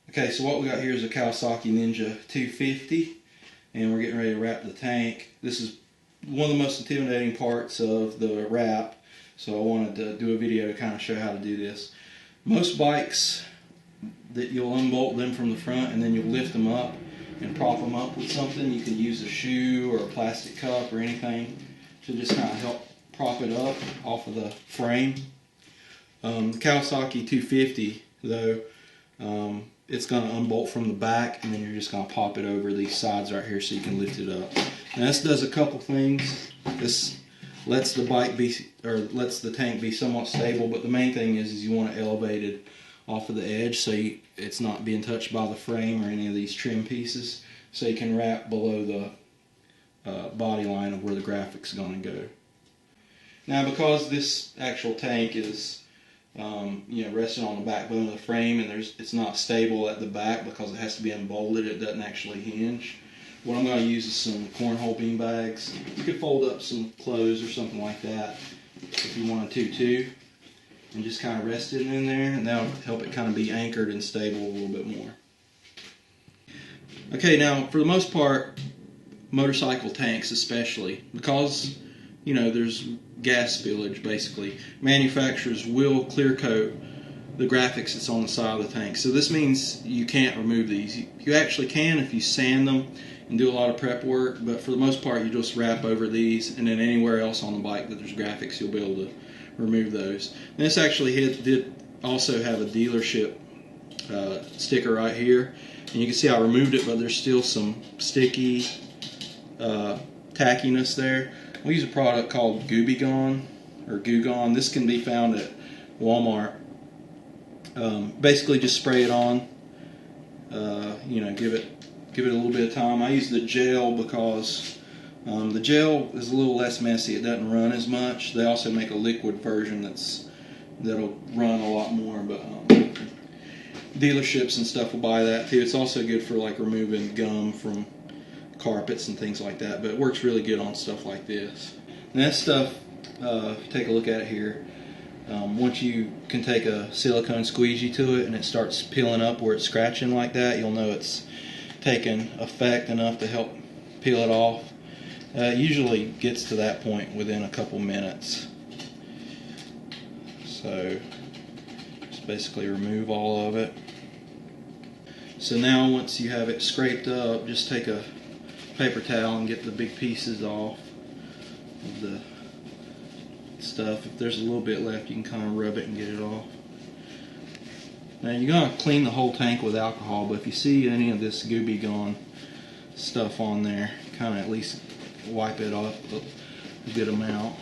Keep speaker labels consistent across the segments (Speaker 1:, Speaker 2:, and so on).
Speaker 1: Okay, so what we got here is a Kawasaki Ninja 250, and we're getting ready to wrap the tank. This is one of the most intimidating parts of the wrap, so I wanted to do a video to kind of show how to do this. Most bikes, that you'll unbolt them from the front and then you'll lift them up and prop them up with something. You can use a shoe or a plastic cup or anything to just kind of help prop it up off of the frame. The Kawasaki 250, though, it's going to unbolt from the back, and then you're just going to pop it over these sides right here so you can lift it up. Now this does a couple things. This lets the lets the tank be somewhat stable, but the main thing is you want it elevated off of the edge so it's not being touched by the frame or any of these trim pieces, so you can wrap below the body line of where the graphics are going to go. Now, because this actual tank is resting on the backbone of the frame, and it's not stable at the back because it has to be unbolted, it doesn't actually hinge. What I'm going to use is some cornhole bean bags. You could fold up some clothes or something like that if you wanted to too, and just kind of rest it in there, and that'll help it kind of be anchored and stable a little bit more. Okay, now for the most part, motorcycle tanks especially, because there's gas spillage basically, manufacturers will clear coat the graphics that's on the side of the tank. So this means you can't remove these. You actually can if you sand them and do a lot of prep work, but for the most part you just wrap over these, and then anywhere else on the bike that there's graphics you'll be able to remove those. And this actually did also have a dealership sticker right here, and you can see I removed it, but there's still some sticky tackiness there. We use a product called Goo Gone. This can be found at Walmart. Basically just spray it on, give it a little bit of time. I use the gel because the gel is a little less messy. It doesn't run as much. They also make a liquid version that'll run a lot more, but dealerships and stuff will buy that too. It's also good for like removing gum from carpets and things like that, but it works really good on stuff like this. And that stuff, if you take a look at it here, once you can take a silicone squeegee to it and it starts peeling up where it's scratching like that, you'll know it's taken effect enough to help peel it off. It usually gets to that point within a couple minutes. So just basically remove all of it. So now once you have it scraped up, just take a paper towel and get the big pieces off of the stuff. If there's a little bit left, you can kind of rub it and get it off. Now you're going to clean the whole tank with alcohol, but if you see any of this Goo Gone stuff on there, kind of at least wipe it off a good amount.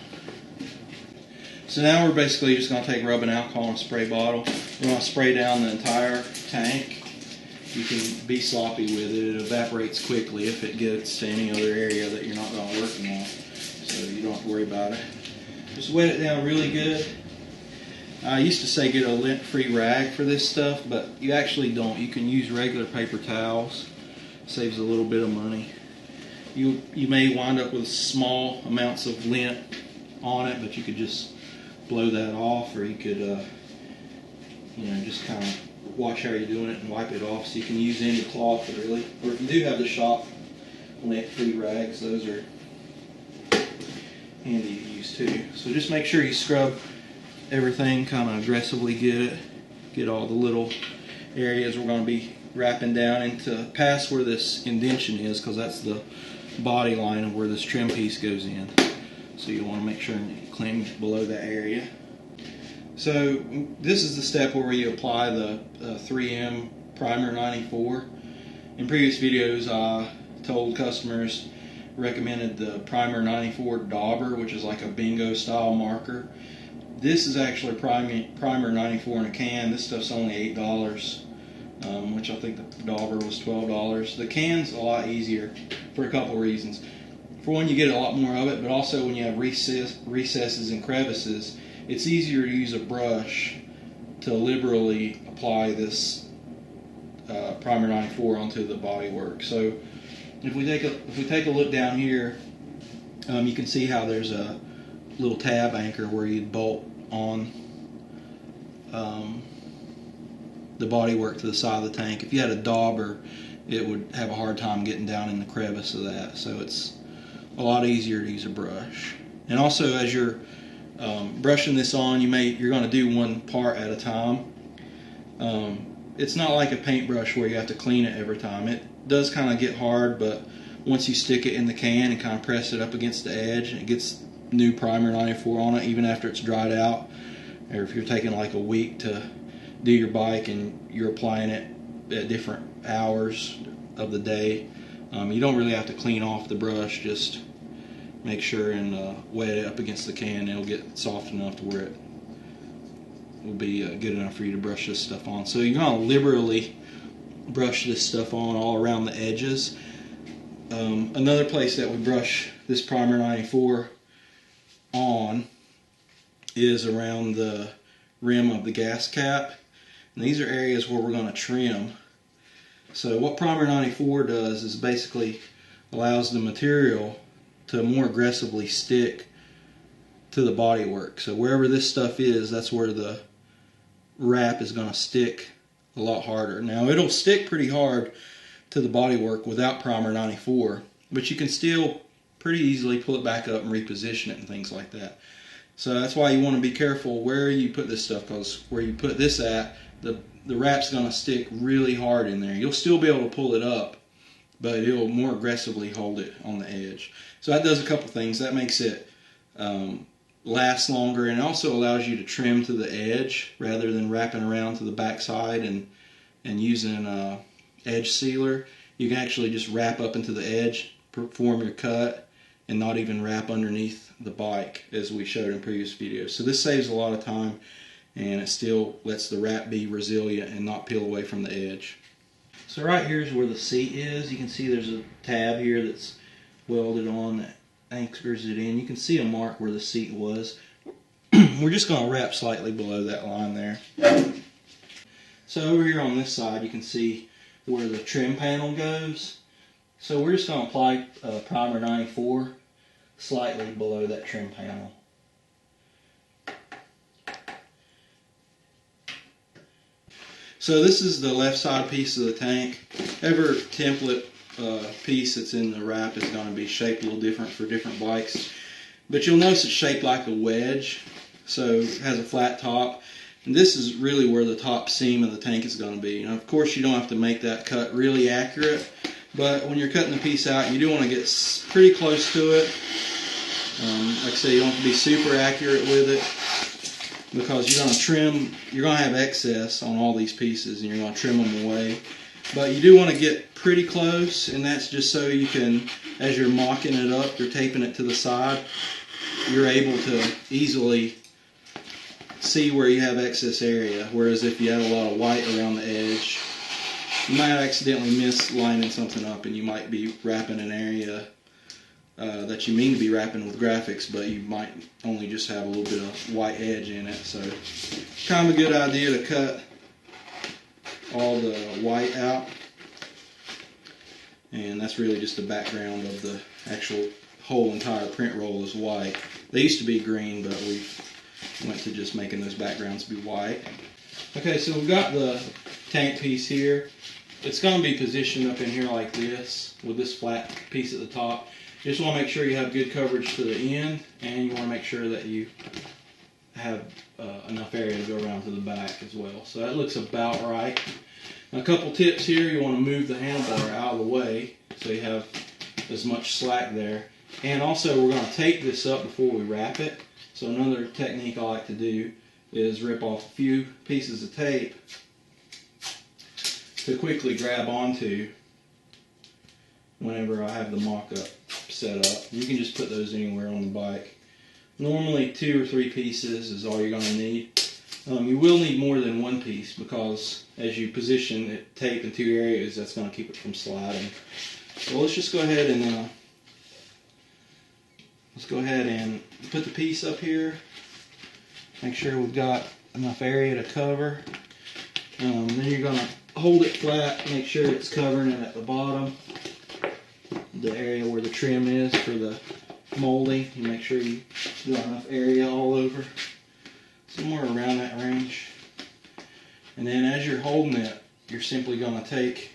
Speaker 1: So now we're basically just going to take rubbing alcohol in a spray bottle. We're going to spray down the entire tank. You can be sloppy with it. It evaporates quickly if it gets to any other area that you're not going to work on, so you don't have to worry about it. Just wet it down really good. I used to say get a lint-free rag for this stuff, but you actually don't. You can use regular paper towels. Saves a little bit of money. You may wind up with small amounts of lint on it, but you could just blow that off, or you could just kind of watch how you're doing it and wipe it off. So you can use any cloth really, or if you do have the shop lint-free rags, those are handy to use too. So just make sure you scrub everything, kind of aggressively get all the little areas we're going to be wrapping down into past where this indention is, because that's the body line of where this trim piece goes in. So you want to make sure you clean below that area. So this is the step where you apply the 3M Primer 94. In previous videos I told customers, recommended the Primer 94 Dauber, which is like a bingo style marker. This is actually Primer 94 in a can. This stuff's only $8, which I think the Dauber was $12. The can's a lot easier for a couple reasons. For one, you get a lot more of it, but also when you have recesses and crevices, it's easier to use a brush to liberally apply this Primer 94 onto the bodywork. So if we take a look down here, you can see how there's a little tab anchor where you'd bolt on the bodywork to the side of the tank. If you had a dauber, it would have a hard time getting down in the crevice of that. So it's a lot easier to use a brush. And also, as you're brushing this on, you're going to do one part at a time. It's not like a paintbrush where you have to clean it every time. It does kind of get hard, but once you stick it in the can and kind of press it up against the edge, it gets new primer 94 on it, even after it's dried out. Or if you're taking like a week to do your bike and you're applying it at different hours of the day, you don't really have to clean off the brush. Just make sure and wet it up against the can, and it'll get soft enough to where it will be good enough for you to brush this stuff on. So you're going to liberally brush this stuff on all around the edges. Another place that we brush this primer 94 on is around the rim of the gas cap. And these are areas where we're going to trim. So what primer 94 does is basically allows the material to more aggressively stick to the bodywork. So wherever this stuff is, that's where the wrap is going to stick a lot harder. Now it'll stick pretty hard to the bodywork without primer 94, but you can still pretty easily pull it back up and reposition it and things like that. So that's why you want to be careful where you put this stuff, because where you put this at, the wrap's going to stick really hard in there. You'll still be able to pull it up, but it'll more aggressively hold it on the edge. So that does a couple things. That makes it last longer, and also allows you to trim to the edge rather than wrapping around to the back side and using an edge sealer. You can actually just wrap up into the edge, perform your cut, and not even wrap underneath the bike as we showed in previous videos. So this saves a lot of time, and it still lets the wrap be resilient and not peel away from the edge. So right here is where the seat is. You can see there's a tab here that's welded on that anchors it in. You can see a mark where the seat was. We're just going to wrap slightly below that line there. So over here on this side you can see where the trim panel goes. So we're just going to apply primer 94 slightly below that trim panel. So this is the left side piece of the tank. Every template piece that's in the wrap is going to be shaped a little different for different bikes. But you'll notice it's shaped like a wedge, so it has a flat top. And this is really where the top seam of the tank is going to be. Now, of course, you don't have to make that cut really accurate, but when you're cutting the piece out, you do want to get pretty close to it. Like I say, you don't have to be super accurate with it, because you're going to trim, you're going to have excess on all these pieces, and you're going to trim them away. But you do want to get pretty close, and that's just so you can, as you're mocking it up, you're taping it to the side, you're able to easily see where you have excess area. Whereas if you have a lot of white around the edge, you might accidentally miss lining something up, and you might be wrapping an area that you mean to be wrapping with graphics, but you might only just have a little bit of white edge in it. So kind of a good idea to cut all the white out, and that's really just the background of the actual whole entire print roll is white. They used to be green, but we went to just making those backgrounds be white. Okay, so we've got the tank piece here. It's going to be positioned up in here like this with this flat piece at the top. You just want to make sure you have good coverage to the end, and you want to make sure that you have enough area to go around to the back as well. So that looks about right. Now, a couple tips here. You want to move the handlebar out of the way so you have as much slack there. And also, we're going to tape this up before we wrap it. So another technique I like to do is rip off a few pieces of tape to quickly grab onto whenever I have the mock-up set up. You can just put those anywhere on the bike. Normally 2 or 3 pieces is all you're going to need. You will need more than one piece, because as you position it, tape in 2 areas, that's going to keep it from sliding. So let's just go ahead and put the piece up here. Make sure we've got enough area to cover. Then you're going to hold it flat, make sure it's covering it at the bottom, the area where the trim is for the molding. You make sure you got enough area all over, somewhere around that range. And then as you're holding it, you're simply going to take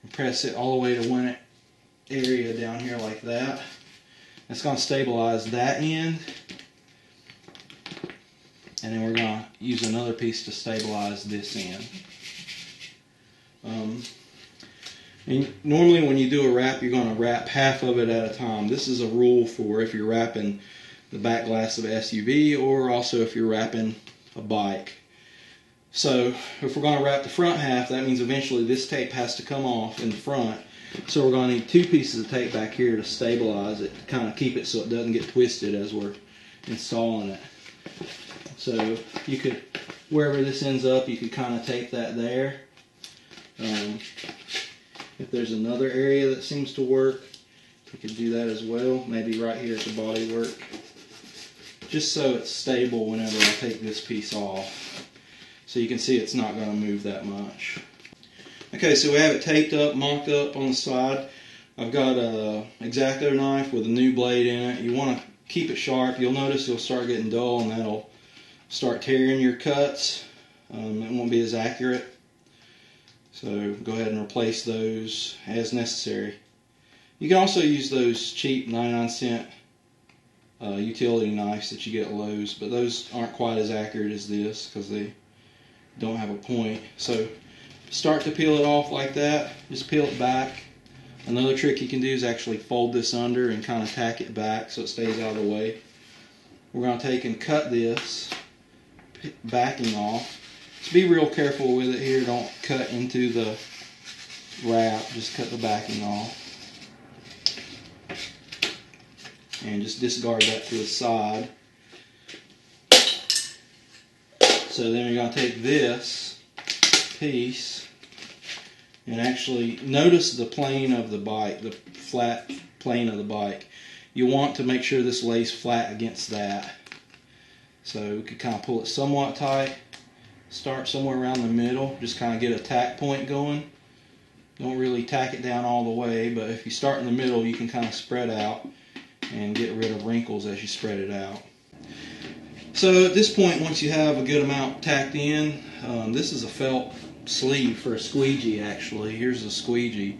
Speaker 1: and press it all the way to one area down here like that. It's going to stabilize that end. And then we're going to use another piece to stabilize this end. And normally when you do a wrap, you're going to wrap half of it at a time. This is a rule for if you're wrapping the back glass of an SUV, or also if you're wrapping a bike. So if we're going to wrap the front half, that means eventually this tape has to come off in the front. So we're going to need two pieces of tape back here to stabilize it, to kind of keep it so it doesn't get twisted as we're installing it. So you could, wherever this ends up, you could kind of tape that there. If there's another area that seems to work, you could do that as well. Maybe right here at the bodywork. Just so it's stable whenever I take this piece off. So you can see it's not going to move that much. Okay, so we have it taped up, mocked up on the side. I've got a EXacto knife with a new blade in it. You want to keep it sharp. You'll notice it'll start getting dull and that'll start tearing your cuts. It won't be as accurate. So go ahead and replace those as necessary. You can also use those cheap 99-cent utility knives that you get at Lowe's, but those aren't quite as accurate as this because they don't have a point. So start to peel it off like that. Just peel it back. Another trick you can do is actually fold this under and kind of tack it back so it stays out of the way. We're going to take and cut this backing off. Just be real careful with it here. Don't cut into the wrap. Just cut the backing off. And just discard that to the side. So then you're going to take this piece and actually notice the plane of the bike, the flat plane of the bike. You want to make sure this lays flat against that. So we could kind of pull it somewhat tight. Start somewhere around the middle. Just kind of get a tack point going. Don't really tack it down all the way, but if you start in the middle, you can kind of spread out and get rid of wrinkles as you spread it out. So at this point, once you have a good amount tacked in, this is a felt sleeve for a squeegee actually. Here's a squeegee.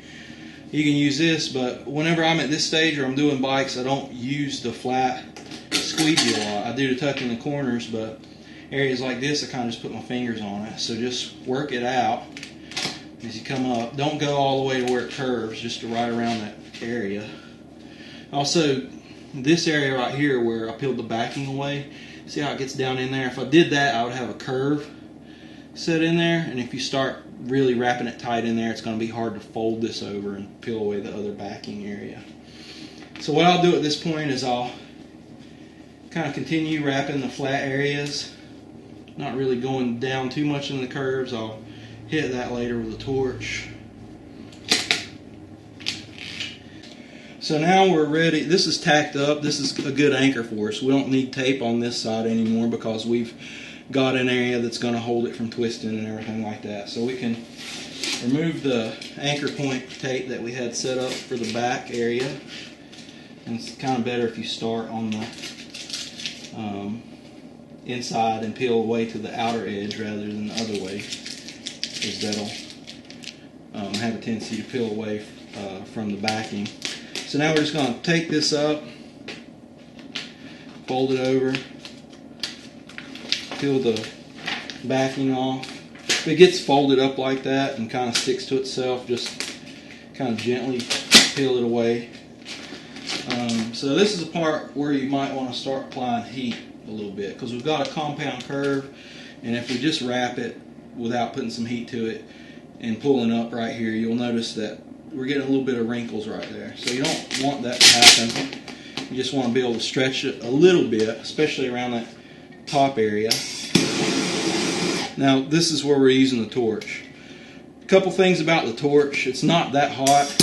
Speaker 1: You can use this, but whenever I'm at this stage or I'm doing bikes, I don't use the flat squeegee a lot. I do to tuck in the corners, but areas like this, I kind of just put my fingers on it. So just work it out as you come up. Don't go all the way to where it curves, just to right around that area. Also, this area right here where I peeled the backing away, see how it gets down in there? If I did that, I would have a curve set in there, and if you start really wrapping it tight in there, it's going to be hard to fold this over and peel away the other backing area. So what I'll do at this point is I'll kind of continue wrapping the flat areas, not really going down too much in the curves. I'll hit that later with a torch. So now we're ready. This is tacked up. This is a good anchor for us. We don't need tape on this side anymore because we've got an area that's going to hold it from twisting and everything like that. So we can remove the anchor point tape that we had set up for the back area. And it's kind of better if you start on the inside and peel away to the outer edge rather than the other way, because that'll have a tendency to peel away from the backing. So now we're just going to take this up, fold it over, peel the backing off. If it gets folded up like that and kind of sticks to itself, just kind of gently peel it away. So this is the part where you might want to start applying heat a little bit, because we've got a compound curve, and if we just wrap it without putting some heat to it and pulling up right here, you'll notice that we're getting a little bit of wrinkles right there. So you don't want that to happen. You just want to be able to stretch it a little bit, especially around that top area. Now this is where we're using the torch. A couple things about the torch: it's not that hot.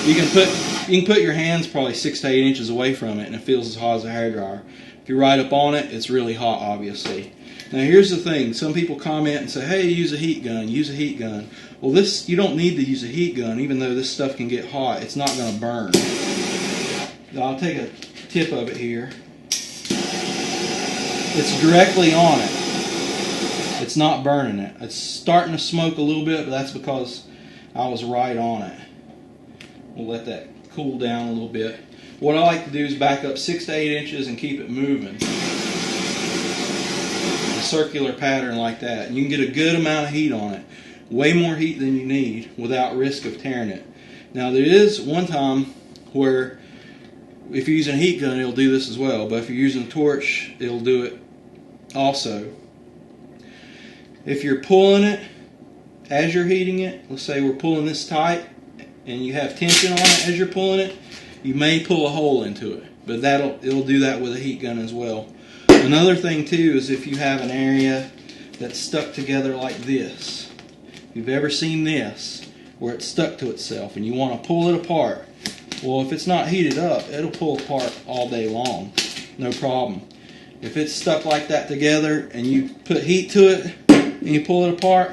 Speaker 1: You can put your hands probably 6 to 8 inches away from it and it feels as hot as a hairdryer. If you're right up on it, it's really hot, obviously. Now here's the thing: some people comment and say, "Hey, use a heat gun, use a heat gun." Well, this, you don't need to use a heat gun, even though this stuff can get hot. It's not going to burn. I'll take a tip of it here. It's directly on it. It's not burning it. It's starting to smoke a little bit, but that's because I was right on it. We'll let that cool down a little bit. What I like to do is back up 6 to 8 inches and keep it moving. A circular pattern like that. And you can get a good amount of heat on it. Way more heat than you need without risk of tearing it. Now there is one time where if you're using a heat gun, it'll do this as well. But if you're using a torch, it'll do it also. If you're pulling it as you're heating it, let's say we're pulling this tight and you have tension on it as you're pulling it, you may pull a hole into it. But it'll do that with a heat gun as well. Another thing too is if you have an area that's stuck together like this. If you've ever seen this, where it's stuck to itself and you want to pull it apart, well, if it's not heated up, it'll pull apart all day long. No problem. If it's stuck like that together and you put heat to it and you pull it apart,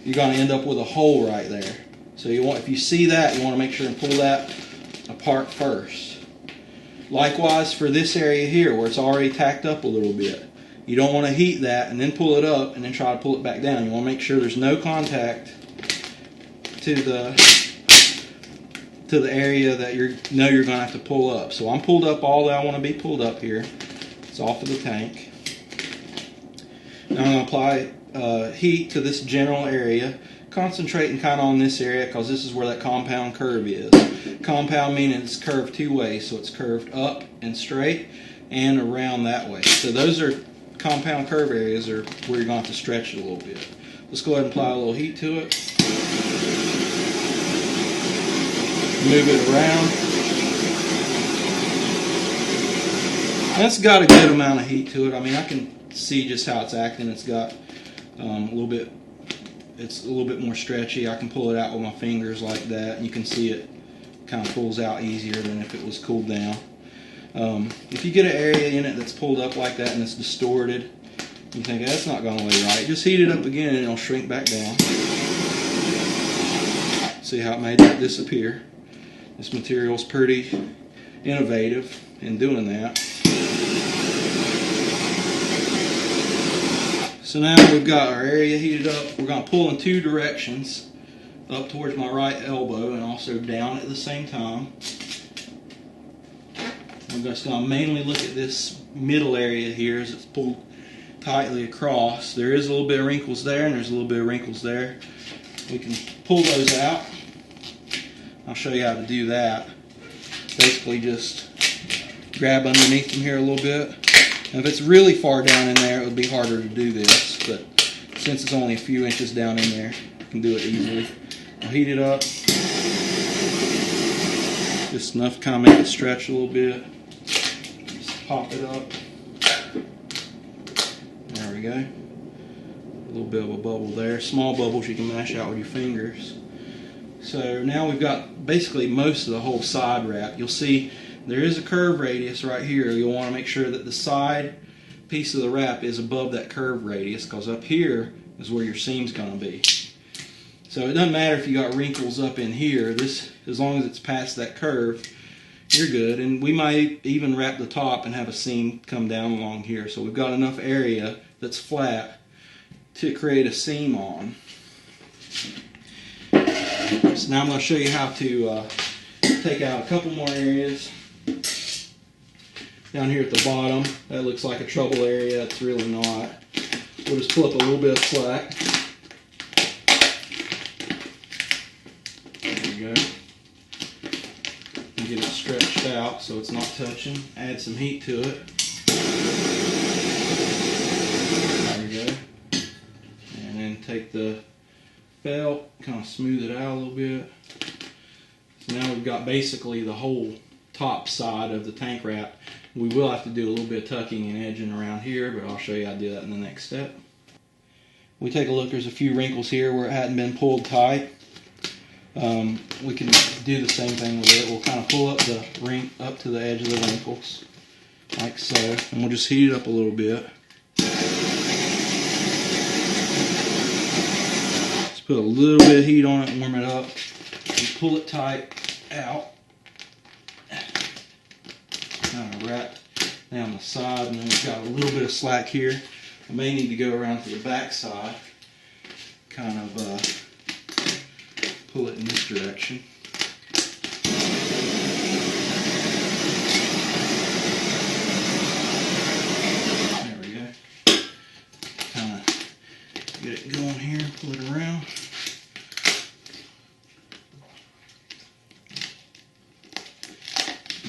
Speaker 1: you're going to end up with a hole right there. So if you see that, you want to make sure and pull that apart first. Likewise for this area here where it's already tacked up a little bit. You don't want to heat that and then pull it up and then try to pull it back down. You want to make sure there's no contact to the area that you're going to have to pull up. So I'm pulled up all that I want to be pulled up here. It's off of the tank. Now I'm going to apply heat to this general area, concentrating kind of on this area because this is where that compound curve is. Compound meaning it's curved two ways, so it's curved up and straight and around that way. So those are compound curve areas are where you're going to have to stretch it a little bit. Let's go ahead and apply a little heat to it. Move it around. That's got a good amount of heat to it. I mean, I can see just how it's acting. It's got it's a little bit more stretchy. I can pull it out with my fingers like that, and you can see it kind of pulls out easier than if it was cooled down. If you get an area in it that's pulled up like that and it's distorted, you think that's not going to lay right, just heat it up again and it'll shrink back down. See how it made that disappear? This material is pretty innovative in doing that. So now we've got our area heated up. We're going to pull in two directions, up towards my right elbow and also down at the same time. I'm just going to mainly look at this middle area here as it's pulled tightly across. There is a little bit of wrinkles there and there's a little bit of wrinkles there. We can pull those out. I'll show you how to do that. Basically just grab underneath them here a little bit. Now if it's really far down in there, it would be harder to do this, but since it's only a few inches down in there, you can do it easily. I'll heat it up. Just enough to kind of make it stretch a little bit. Just pop it up. There we go. A little bit of a bubble there. Small bubbles you can mash out with your fingers. So now we've got basically most of the whole side wrap. You'll see there is a curve radius right here. You'll want to make sure that the side piece of the wrap is above that curve radius, because up here is where your seam's going to be. So it doesn't matter if you got wrinkles up in here. This, as long as it's past that curve, you're good. And we might even wrap the top and have a seam come down along here. So we've got enough area that's flat to create a seam on. So now I'm going to show you how to take out a couple more areas. Down here at the bottom, that looks like a trouble area. It's really not. We'll just pull up a little bit of slack. There we go. And get it stretched out so it's not touching. Add some heat to it. There we go. And then take the felt, kind of smooth it out a little bit. So now we've got basically the whole top side of the tank wrap. We will have to do a little bit of tucking and edging around here, but I'll show you how to do that in the next step. We take a look, there's a few wrinkles here where it hadn't been pulled tight. We can do the same thing with it. We'll kind of pull up the ring up to the edge of the wrinkles, like so, and we'll just heat it up a little bit. Just put a little bit of heat on it, warm it up, and pull it tight out. Kind of wrap down the side, and then we've got a little bit of slack here. I may need to go around to the back side, kind of pull it in this direction. There we go. Kind of get it going here, pull it around.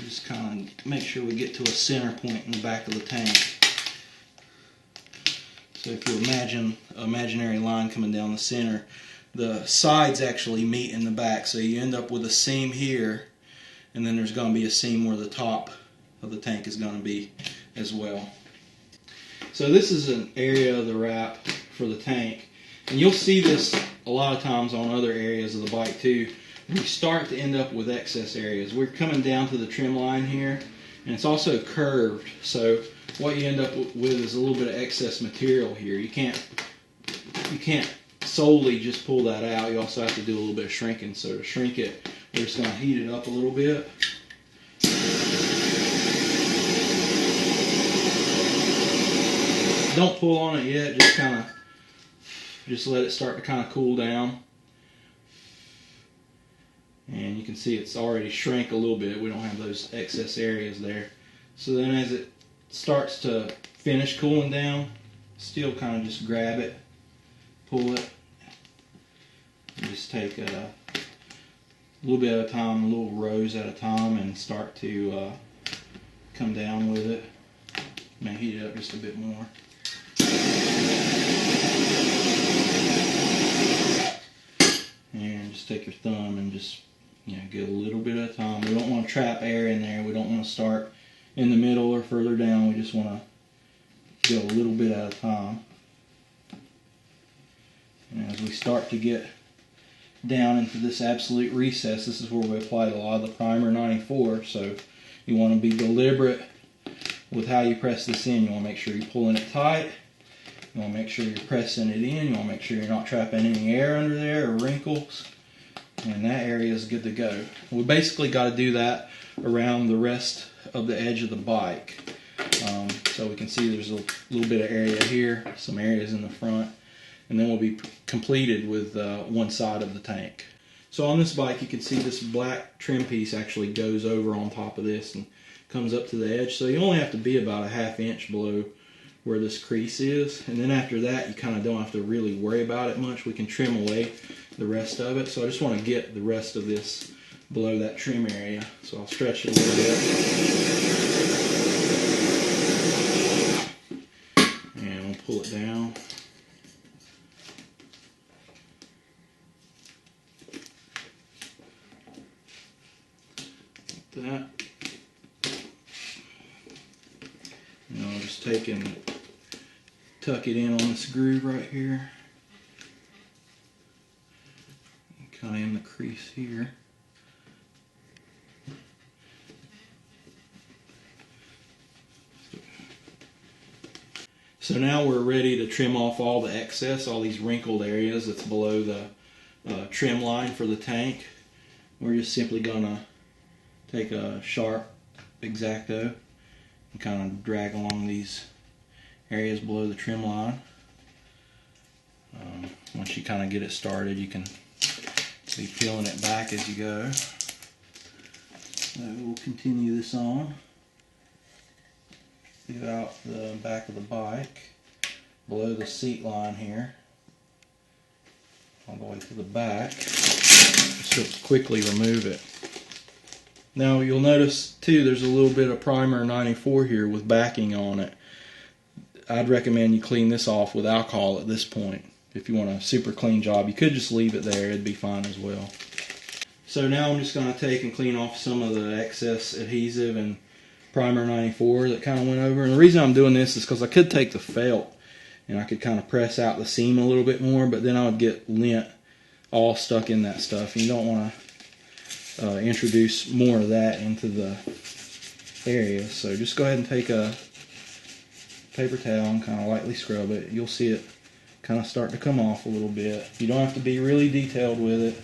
Speaker 1: Just kind of make sure we get to a center point in the back of the tank. So if you imagine an imaginary line coming down the center, the sides actually meet in the back, so you end up with a seam here, and then there's going to be a seam where the top of the tank is going to be as well. So this is an area of the wrap for the tank, and you'll see this a lot of times on other areas of the bike too. We start to end up with excess areas. We're coming down to the trim line here, and it's also curved, so what you end up with is a little bit of excess material here. You can't solely just pull that out. You also have to do a little bit of shrinking. So to shrink it, we're just going to heat it up a little bit. Don't pull on it yet. Just let it start to kind of cool down. And you can see it's already shrank a little bit. We don't have those excess areas there. So then as it starts to finish cooling down, still kind of just grab it, pull it, and just take a little bit at a time, little rows at a time, and start to come down with it. May heat it up just a bit more. And just take your thumb and just get a little bit at a time. We don't want to trap air in there. We don't want to start in the middle or further down. We just want to go a little bit at a time. And as we start to get down into this absolute recess, this is where we applied a lot of the primer 94. So you want to be deliberate with how you press this in. You want to make sure you're pulling it tight. You want to make sure you're pressing it in. You want to make sure you're not trapping any air under there or wrinkles. And that area is good to go. We basically got to do that around the rest of the edge of the bike. So we can see there's a little bit of area here, some areas in the front, and then we'll be completed with one side of the tank. So on this bike you can see this black trim piece actually goes over on top of this and comes up to the edge. So you only have to be about a ½ inch below where this crease is, and then after that you kind of don't have to really worry about it much. We can trim away the rest of it. So I just want to get the rest of this below that trim area. So I'll stretch it a little bit. And we'll pull it down. Like that. And I'll just take and tuck it in on this groove right here. Kind of in the crease here. So now we're ready to trim off all the excess, all these wrinkled areas that's below the trim line for the tank. We're just simply going to take a sharp EXacto and kind of drag along these areas below the trim line. Once you kind of get it started, you can be peeling it back as you go. So we'll continue this on throughout the back of the bike, below the seat line here, all the way to the back. Just quickly remove it. Now you'll notice too there's a little bit of primer 94 here with backing on it. I'd recommend you clean this off with alcohol at this point. If you want a super clean job, you could just leave it there, it'd be fine as well. So now I'm just going to take and clean off some of the excess adhesive and primer 94 that kind of went over. And the reason I'm doing this is because I could take the felt and I could kind of press out the seam a little bit more, but then I would get lint all stuck in that stuff. And you don't want to introduce more of that into the area. So just go ahead and take a paper towel and kind of lightly scrub it. You'll see it kind of start to come off a little bit. You don't have to be really detailed with it.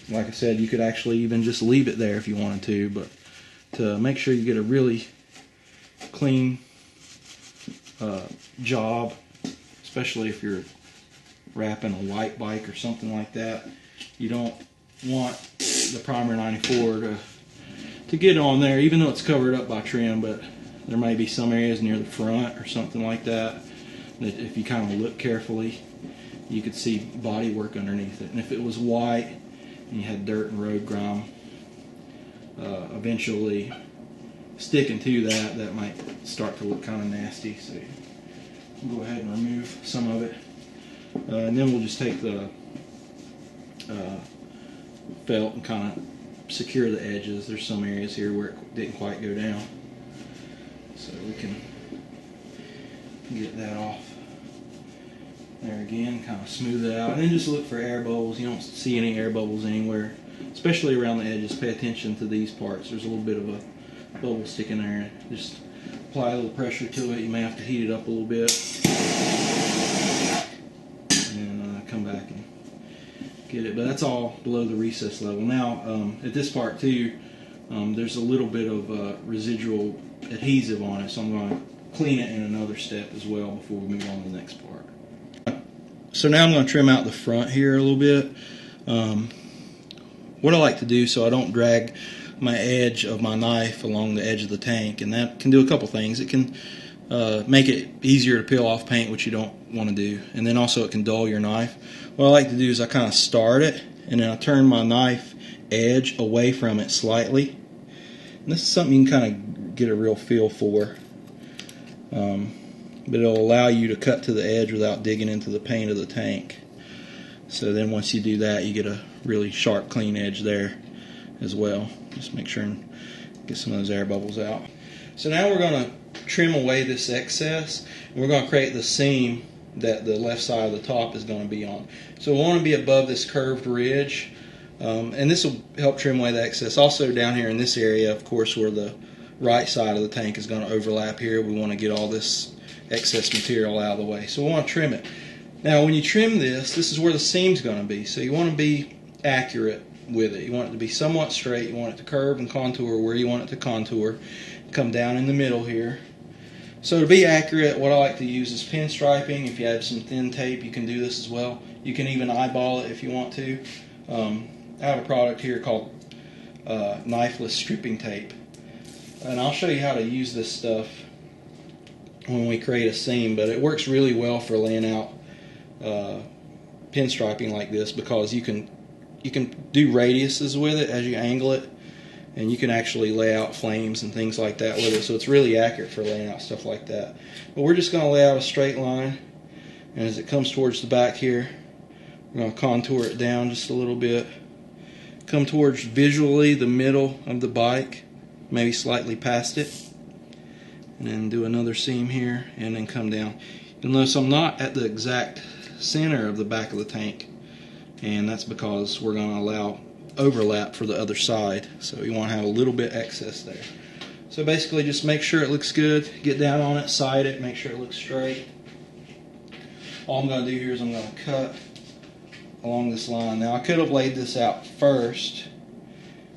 Speaker 1: Like I said, you could actually even just leave it there if you wanted to, but to make sure you get a really clean job, especially if you're wrapping a white bike or something like that. You don't want the primer 94 to get on there, even though it's covered up by trim, but there may be some areas near the front or something like that that if you kind of look carefully, you could see bodywork underneath it. And if it was white and you had dirt and road grime eventually sticking to that, that might start to look kind of nasty. So we'll go ahead and remove some of it. And then we'll just take the felt and kind of secure the edges. There's some areas here where it didn't quite go down, so we can get that off. There again, kind of smooth it out, and then just look for air bubbles. You don't see any air bubbles anywhere, especially around the edges. Pay attention to these parts. There's a little bit of a bubble sticking there. Just apply a little pressure to it. You may have to heat it up a little bit, and come back and get it. But that's all below the recess level. Now, at this part too, there's a little bit of residual adhesive on it, so I'm going to clean it in another step as well before we move on to the next part. So now I'm going to trim out the front here a little bit. What I like to do so I don't drag my edge of my knife along the edge of the tank, and that can do a couple things. It can make it easier to peel off paint, which you don't want to do, and then also it can dull your knife. What I like to do is I kind of start it, and then I turn my knife edge away from it slightly. And this is something you can kind of get a real feel for. But it'll allow you to cut to the edge without digging into the paint of the tank. So then once you do that, you get a really sharp, clean edge there as well. Just make sure and get some of those air bubbles out. So now we're going to trim away this excess, and we're going to create the seam that the left side of the top is going to be on. So we want to be above this curved ridge, and this will help trim away the excess. Also down here in this area, of course, where the right side of the tank is going to overlap here, we want to get all this excess material out of the way. So we want to trim it. Now when you trim this is where the seam's going to be. So you want to be accurate with it. You want it to be somewhat straight. You want it to curve and contour where you want it to contour. Come down in the middle here. So to be accurate, what I like to use is pinstriping. If you have some thin tape, you can do this as well. You can even eyeball it if you want to. I have a product here called Knifeless Finishing Tape, and I'll show you how to use this stuff when we create a seam, but it works really well for laying out pinstriping like this, because you can do radiuses with it as you angle it, and you can actually lay out flames and things like that with it, so it's really accurate for laying out stuff like that. But we're just going to lay out a straight line, and as it comes towards the back here, we're going to contour it down just a little bit, come towards visually the middle of the bike, maybe slightly past it, and then do another seam here, and then come down. You'll notice I'm not at the exact center of the back of the tank, and that's because we're going to allow overlap for the other side, so you want to have a little bit excess there. So basically just make sure it looks good, get down on it, side it, make sure it looks straight. All I'm going to do here is I'm going to cut along this line. Now I could have laid this out first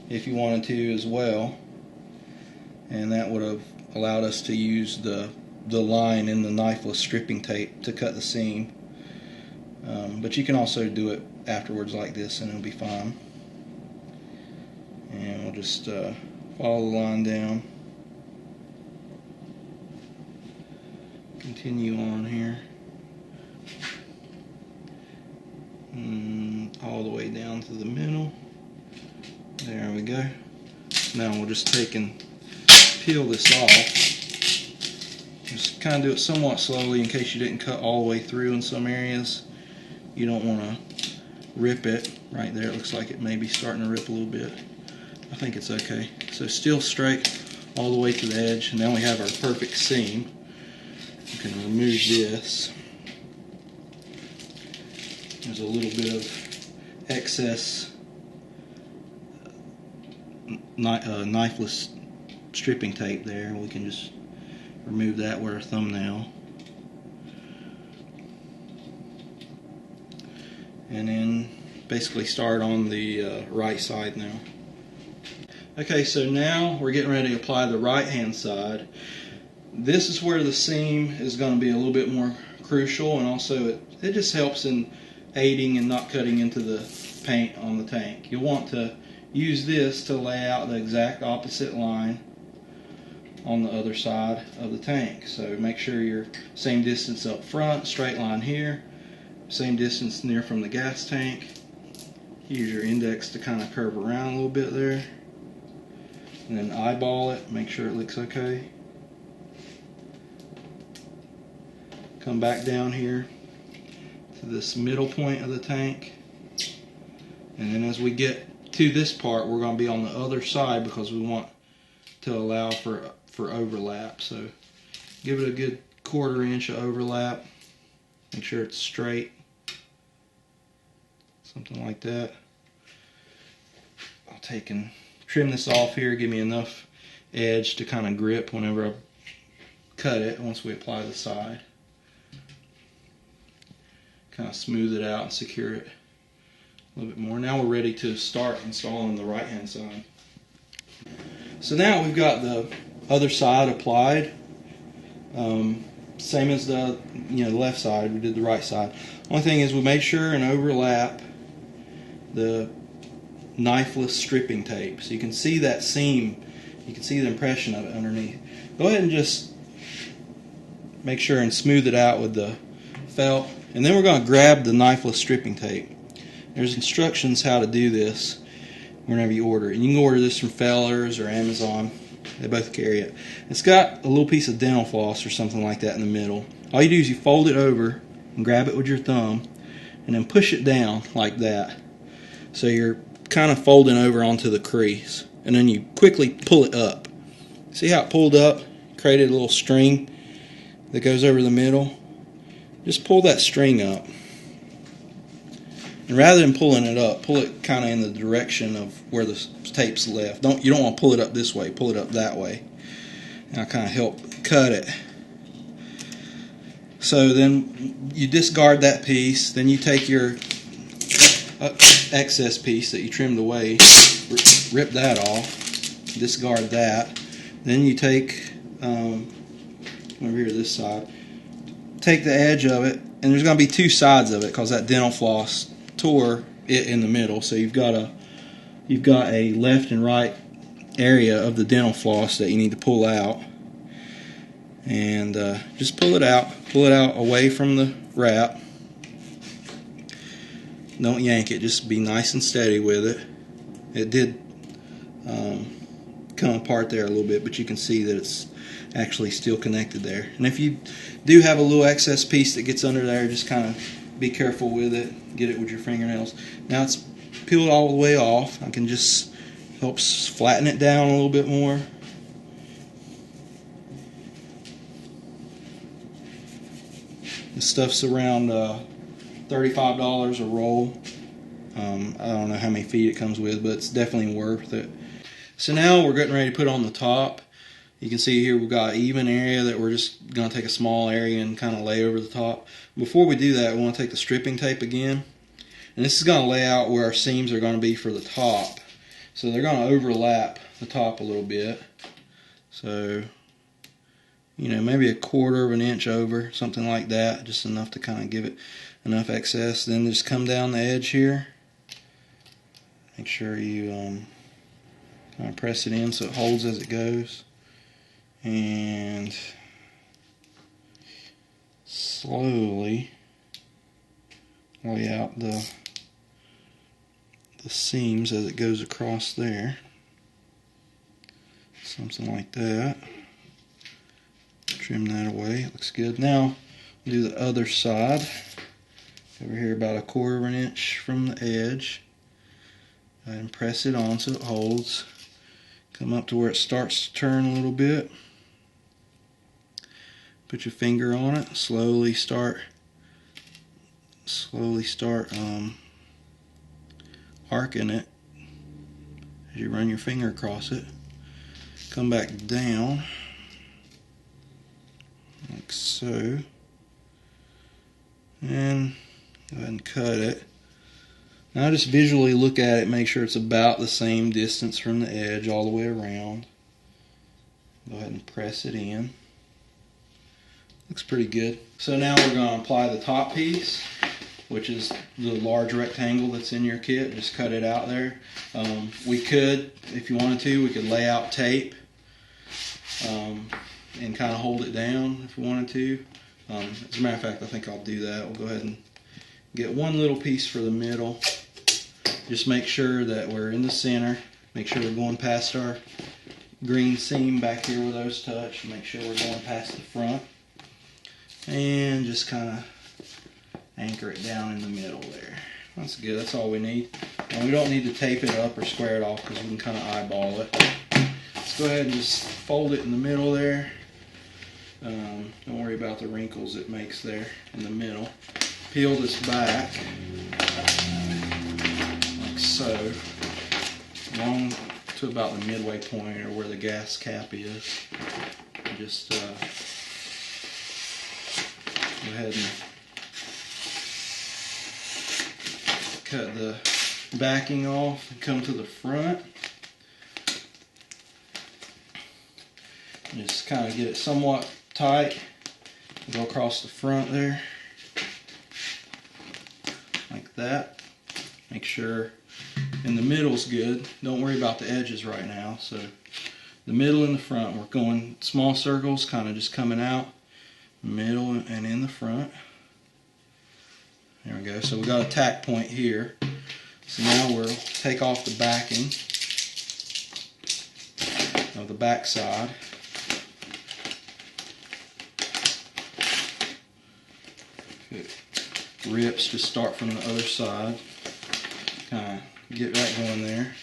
Speaker 1: if you wanted to as well, and that would have allowed us to use the line in the Knifeless Finishing Tape to cut the seam. But you can also do it afterwards like this and it'll be fine. And we'll just follow the line down. Continue on here. All the way down to the middle. There we go. Now we'll just take and peel this off. Just kind of do it somewhat slowly in case you didn't cut all the way through in some areas. You don't want to rip it. Right there it looks like it may be starting to rip a little bit. I think it's okay. So still straight all the way to the edge, and now we have our perfect seam. You can remove this. There's a little bit of excess Knifeless stripping tape there. We can just remove that with our thumbnail. And then basically start on the right side now. Okay, so now we're getting ready to apply the right hand side. this is where the seam is going to be a little bit more crucial, and also it just helps in aiding and not cutting into the paint on the tank. You'll want to use this to lay out the exact opposite line on the other side of the tank. So make sure you're same distance up front, straight line here, same distance near from the gas tank. Use your index to kind of curve around a little bit there, and then eyeball it, make sure it looks okay. Come back down here to this middle point of the tank, and then as we get to this part, we're going to be on the other side because we want to allow for overlap. So give it a good 1/4 inch of overlap. Make sure it's straight, something like that. I'll take and trim this off here, give me enough edge to kind of grip whenever I cut it once we apply the side. Kind of smooth it out and secure it a little bit more. Now we're ready to start installing the right hand side. So now we've got the other side applied. Same as the left side, we did the right side. Only thing is we made sure and overlap the knifeless stripping tape, so you can see that seam, you can see the impression of it underneath. Go ahead and just make sure and smooth it out with the felt, and then we're going to grab the knifeless stripping tape. There's instructions how to do this whenever you order it. And you can order this from Fellers or Amazon. They both carry it. It's got a little piece of dental floss or something like that in the middle. All you do is you fold it over and grab it with your thumb and then push it down like that. So you're kind of folding over onto the crease, and then you quickly pull it up. See how it pulled up? Created a little string that goes over the middle. Just pull that string up. And rather than pulling it up, pull it kind of in the direction of where the tape's left. You don't want to pull it up this way, pull it up that way. And I'll kind of help cut it. So then you discard that piece, then you take your excess piece that you trimmed away, rip that off, discard that. Then you take, over here to this side, take the edge of it, and there's going to be two sides of it because that dental floss tore it in the middle. So you've got a left and right area of the dental floss that you need to pull out, and just pull it out away from the wrap. Don't yank it, just be nice and steady with it. It did come apart there a little bit, but you can see that it's actually still connected there. And if you do have a little excess piece that gets under there, just kind of be careful with it, get it with your fingernails. Now it's peeled all the way off. I can just help flatten it down a little bit more. This stuff's around $35 a roll. I don't know how many feet it comes with, but it's definitely worth it. So now we're getting ready to put on the top. You can see here we've got an even area that we're just going to take a small area and kind of lay over the top. Before we do that, we want to take the stripping tape again. And this is going to lay out where our seams are going to be for the top. So they're going to overlap the top a little bit. So, maybe 1/4 inch over, something like that. Just enough to kind of give it enough excess. Then just come down the edge here. Make sure you kind of press it in so it holds as it goes. And slowly lay out the seams as it goes across there. Something like that. Trim that away. It looks good. Now we'll do the other side. Over here about 1/4 inch from the edge. Go ahead and press it on so it holds. Come up to where it starts to turn a little bit. Put your finger on it. Slowly start arcing it as you run your finger across it. Come back down like so, and go ahead and cut it. Now just visually look at it, make sure it's about the same distance from the edge all the way around. Go ahead and press it in. Looks pretty good. So now we're going to apply the top piece, which is the large rectangle that's in your kit. Just cut it out there. We could, if you wanted to, we could lay out tape and kind of hold it down if we wanted to. As a matter of fact, I think I'll do that. We'll go ahead and get one little piece for the middle. Just make sure that we're in the center. Make sure we're going past our green seam back here where those touch. Make sure we're going past the front. And just kind of anchor it down in the middle there. That's good. That's all we need. And we don't need to tape it up or square it off because we can kind of eyeball it. Let's go ahead and just fold it in the middle there. Don't worry about the wrinkles it makes there in the middle. Peel this back like so, along to about the midway point or where the gas cap is. Just go ahead and cut the backing off and come to the front. Just kind of get it somewhat tight. Go across the front there like that. Make sure in the middle's good. Don't worry about the edges right now. So the middle and the front, we're going small circles, kind of just coming out, middle and in the front. There we go. So we got a tack point here. So now we'll take off the backing of the back side. If it rips, just start from the other side. Kind of get that going there.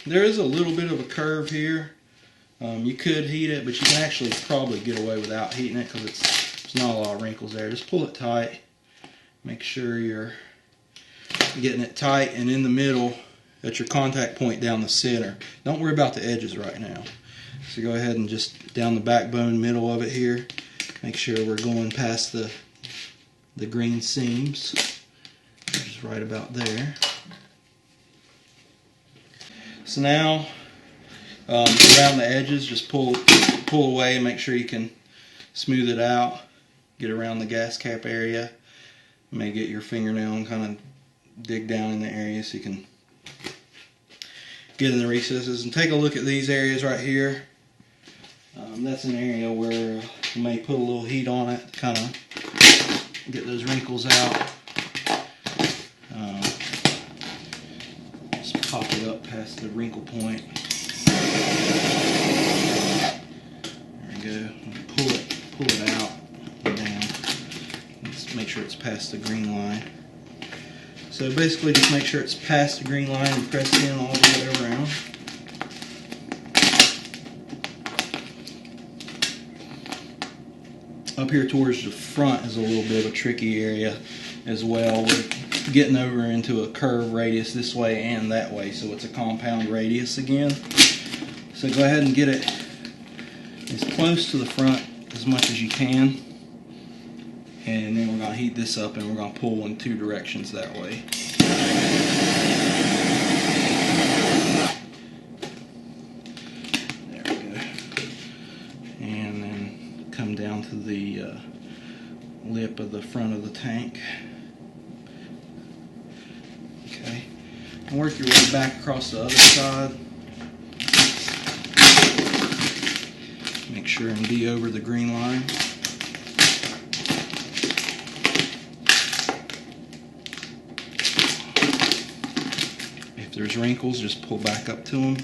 Speaker 1: There is a little bit of a curve here. You could heat it, but you can actually probably get away without heating it because there's not a lot of wrinkles there. Just pull it tight. Make sure you're getting it tight and in the middle at your contact point down the center. Don't worry about the edges right now. So go ahead and just down the backbone middle of it here. Make sure we're going past the green seams, which is right about there. So now around the edges, just pull away and make sure you can smooth it out. Get around the gas cap area. You may get your fingernail and kind of dig down in the area so you can get in the recesses. And take a look at these areas right here. That's an area where you may put a little heat on it to kind of get those wrinkles out. Just pop it up past the wrinkle point. There we go. Pull it out and down. Let's make sure it's past the green line. So basically just make sure it's past the green line and press in all the way around. Up here towards the front is a little bit of a tricky area as well. We're getting over into a curve radius this way and that way, so it's a compound radius again. So go ahead and get it as close to the front as much as you can. And then we're going to heat this up and we're going to pull in two directions that way. There we go. And then come down to the lip of the front of the tank. Okay. And work your way back across the other side. Make sure and be over the green line. If there's wrinkles, just pull back up to them.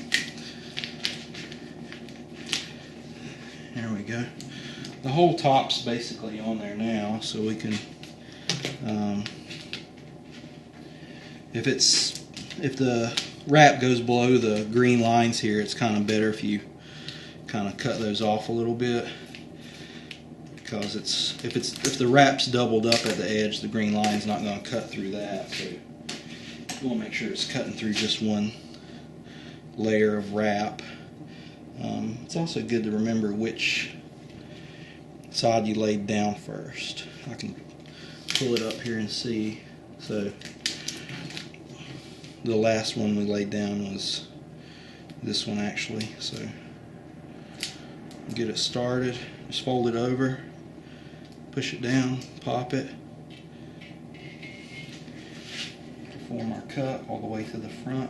Speaker 1: There we go. The whole top's basically on there now, so we can, if the wrap goes below the green lines here, it's kind of better if you kind of cut those off a little bit, because if the wrap's doubled up at the edge, the green line's not going to cut through that. So you want to make sure it's cutting through just one layer of wrap. It's also good to remember which side you laid down first. I can pull it up here and see. So the last one we laid down was this one actually. So get it started. just fold it over, push it down, pop it, form our cut all the way to the front,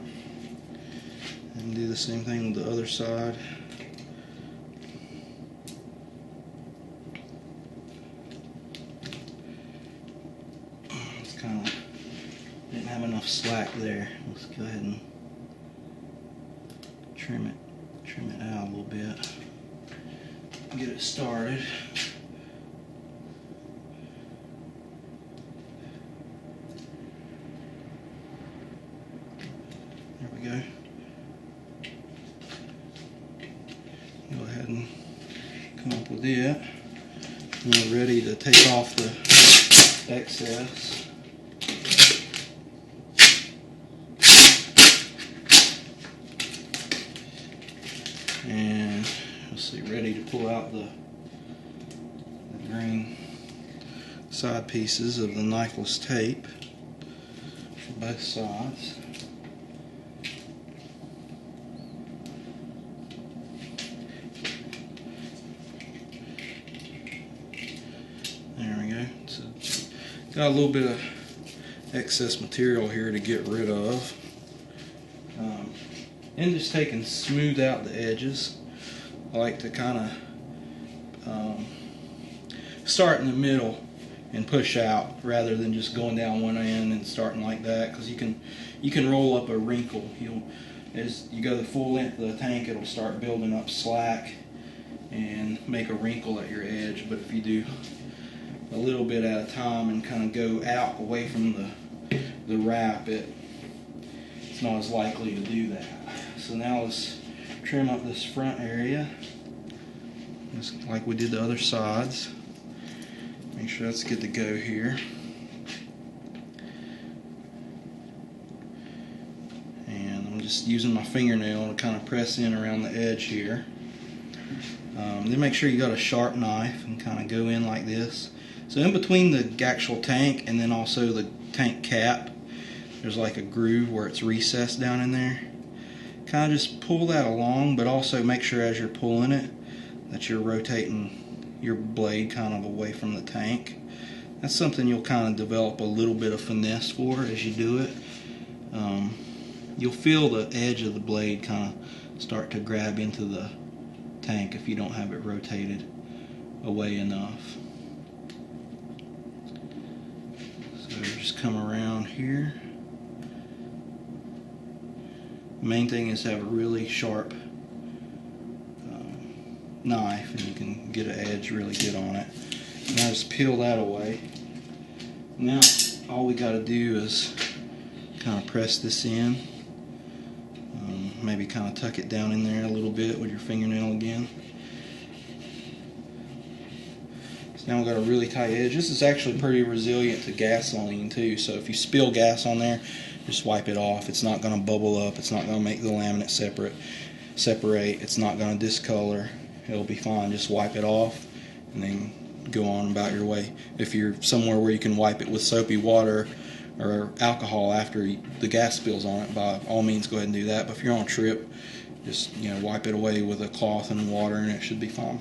Speaker 1: and do the same thing with the other side. It's kind of didn't have enough slack there. Let's go ahead and trim it out a little bit, get it started. There we go. Go ahead and come up with it. And we're ready to take off the excess. And let's see, ready to pull out the green side pieces of the knifeless tape for both sides. There we go. So got a little bit of excess material here to get rid of. And just take and smooth out the edges. I like to kind of start in the middle and push out rather than just going down one end and starting like that, because you can roll up a wrinkle. As you go the full length of the tank, it'll start building up slack and make a wrinkle at your edge. But if you do a little bit at a time and kind of go out away from the wrap, it's not as likely to do that. So now let's trim up this front area, just like we did the other sides. Make sure that's good to go here. And I'm just using my fingernail to kind of press in around the edge here. Then make sure you got a sharp knife and kind of go in like this. So in between the actual tank and then also the tank cap, there's like a groove where it's recessed down in there. Kind of just pull that along, but also make sure as you're pulling it that you're rotating your blade kind of away from the tank. That's something you'll kind of develop a little bit of finesse for as you do it. You'll feel the edge of the blade kind of start to grab into the tank if you don't have it rotated away enough. So just come around here. The main thing is to have a really sharp knife, and you can get an edge really good on it. Now just peel that away. Now all we got to do is kind of press this in. Maybe kind of tuck it down in there a little bit with your fingernail again. So now we've got a really tight edge. This is actually pretty resilient to gasoline too, so if you spill gas on there, just wipe it off. It's not going to bubble up. It's not going to make the laminate separate. It's not going to discolor. It'll be fine. Just wipe it off and then go on about your way. If you're somewhere where you can wipe it with soapy water or alcohol after the gas spills on it, by all means go ahead and do that. But if you're on a trip, just wipe it away with a cloth and water and it should be fine.